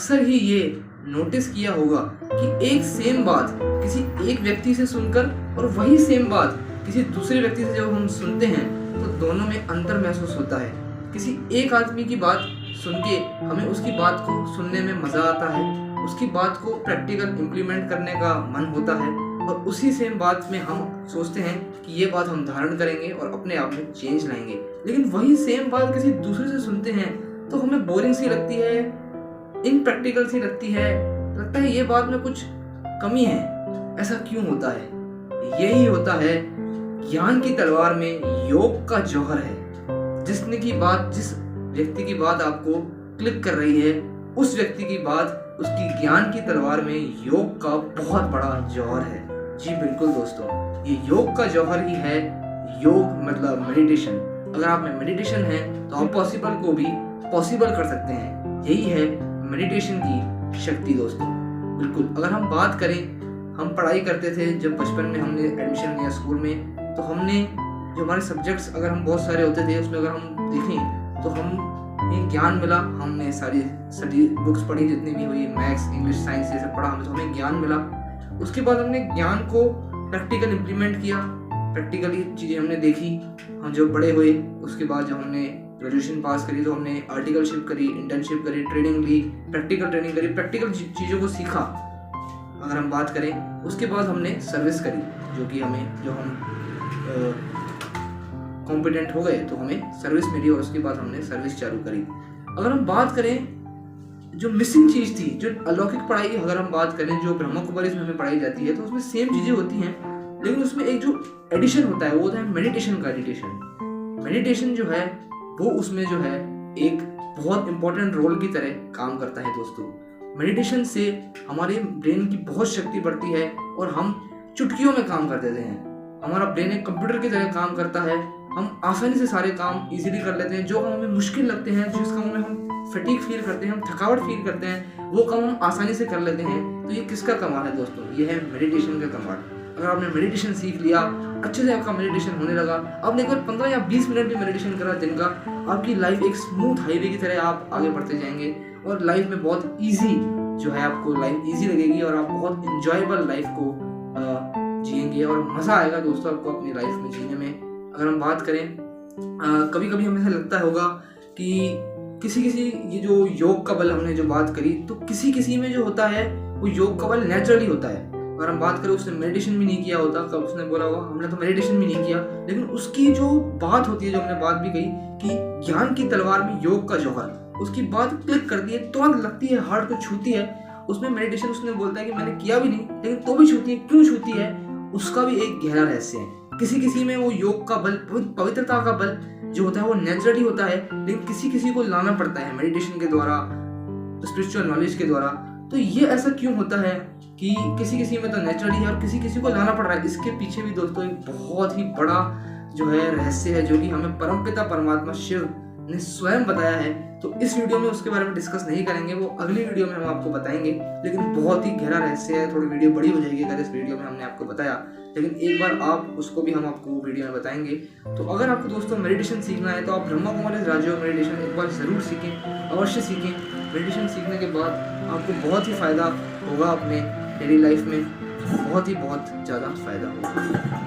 अक्सर ही ये नोटिस किया होगा कि एक सेम बात किसी एक व्यक्ति से सुनकर और वही सेम बात किसी दूसरे व्यक्ति से जब हम सुनते हैं तो दोनों में अंतर महसूस होता है। किसी एक आदमी की बात सुन के हमें उसकी बात को सुनने में मज़ा आता है, उसकी बात को प्रैक्टिकल इम्प्लीमेंट करने का मन होता है और उसी सेम बात में हम सोचते हैं कि ये बात हम धारण करेंगे और अपने आप में चेंज लाएंगे। लेकिन वही सेम बात किसी दूसरे से सुनते हैं तो हमें बोरिंग सी लगती है, इनप्रैक्टिकल सी लगती है, लगता है ये बात में कुछ कमी है। ऐसा क्यों होता है? यही होता है ज्ञान की तलवार में योग का जौहर है। जिस व्यक्ति की बात आपको क्लिक कर रही है, उस व्यक्ति की बात उसकी ज्ञान की तलवार में योग का बहुत बड़ा जौहर है। जी बिल्कुल दोस्तों, ये योग का जौहर ही है। योग मतलब मेडिटेशन। अगर आप में मेडिटेशन है तो आप पॉसिबल को भी पॉसिबल कर सकते हैं। यही है मेडिटेशन की शक्ति दोस्तों। बिल्कुल, अगर हम बात करें, हम पढ़ाई करते थे जब बचपन में हमने एडमिशन लिया स्कूल में, तो हमने जो हमारे सब्जेक्ट्स अगर हम बहुत सारे होते थे उसमें अगर हम देखें तो हमें ज्ञान मिला। हमने सारी बुक्स पढ़ी जितनी भी हुई, मैथ्स, इंग्लिश, साइंस ये सब पढ़ा हमने, तो हमें ज्ञान मिला। उसके बाद हमने ज्ञान को प्रैक्टिकल इम्प्लीमेंट किया, प्रैक्टिकली चीज़ें हमने देखी। हम जब बड़े हुए उसके बाद जब हमने ग्रेजुएशन पास करी तो हमने आर्टिकलशिप करी, इंटर्नशिप करी, ट्रेनिंग ली, प्रैक्टिकल ट्रेनिंग करी, प्रैक्टिकल चीज़ों को सीखा। अगर हम बात करें उसके बाद हमने सर्विस करी, जो हम कॉम्पिटेंट हो गए तो हमें सर्विस मिली और उसके बाद हमने सर्विस चालू करी। अगर हम बात करें जो मिसिंग चीज़ थी, जो अलौकिक पढ़ाई, अगर हम बात करें जो ब्रह्मा कुमारीज में हमें पढ़ाई जाती है तो उसमें सेम चीज़ें होती हैं, लेकिन उसमें एक जो एडिशन होता है वो होता है मेडिटेशन का एडिशन। मेडिटेशन जो है वो उसमें जो है एक बहुत इंपॉर्टेंट रोल की तरह काम करता है दोस्तों। मेडिटेशन से हमारे ब्रेन की बहुत शक्ति बढ़ती है और हम चुटकियों में काम कर देते हैं। हमारा ब्रेन एक कंप्यूटर की तरह काम करता है। हम आसानी से सारे काम इजीली कर लेते हैं। जो काम हमें मुश्किल लगते हैं, जिस काम में हम फटीग फील करते हैं, हम थकावट फील करते हैं, वो काम हम आसानी से कर लेते हैं। तो ये किसका कमाल है दोस्तों? ये है मेडिटेशन का कमाल। अगर आपने मेडिटेशन सीख लिया, अच्छे से आपका मेडिटेशन होने लगा, आपने एक बार 15 या 20 मिनट भी मेडिटेशन करा दिन का, आपकी लाइफ एक स्मूथ हाईवे की तरह आप आगे बढ़ते जाएंगे और लाइफ में बहुत ईजी जो है, आपको लाइफ ईजी लगेगी और आप बहुत इंजॉयबल लाइफ को जिएंगे और मज़ा आएगा दोस्तों आपको अपनी लाइफ में जीने में। अगर हम बात करें, कभी कभी हमें ऐसा लगता होगा कि किसी ये जो योग का बल हमने जो बात करी, तो किसी में जो होता है वो योग का बल नेचुरली होता है। अगर हम बात करें उसने मेडिटेशन भी नहीं किया होता, कब उसने बोला होगा हमने तो मेडिटेशन भी नहीं किया, लेकिन उसकी जो बात होती है, जो हमने बात भी कही कि ज्ञान की तलवार में योग का जौहर, उसकी बात क्लिक करती है, तुरंत लगती है, हार्ट को छूती है। उसमें मेडिटेशन उसने बोलता है कि मैंने किया भी नहीं लेकिन तो भी छूती है। क्यों छूती है? उसका भी एक गहरा रहस्य है। किसी में वो योग का बल, पवित्रता का बल जो होता है वो नेचुरली होता है, लेकिन किसी को लाना पड़ता है मेडिटेशन के द्वारा, स्पिरिचुअल नॉलेज के द्वारा। तो ये ऐसा क्यों होता है कि किसी में तो नेचुरली है और किसी को लाना पड़ रहा है? इसके पीछे भी दोस्तों एक बहुत ही बड़ा जो है रहस्य है, जो कि हमें परमपिता परमात्मा शिव ने स्वयं बताया है। तो इस वीडियो में उसके बारे में डिस्कस नहीं करेंगे, वो अगली वीडियो में हम आपको बताएंगे। लेकिन बहुत ही गहरा रहस्य है, थोड़ी वीडियो बड़ी हो जाएगी अगर इस वीडियो में हमने आपको बताया, लेकिन एक बार आप उसको भी हम आपको वीडियो में बताएंगे। तो अगर आपको दोस्तों मेडिटेशन सीखना है तो आप ब्रह्मा कुमारीज राजयोग मेडिटेशन एक बार ज़रूर सीखें, अवश्य सीखें। मेडिटेशन सीखने के बाद आपको बहुत ही फ़ायदा होगा, अपने डेली लाइफ में बहुत ज़्यादा फ़ायदा होगा।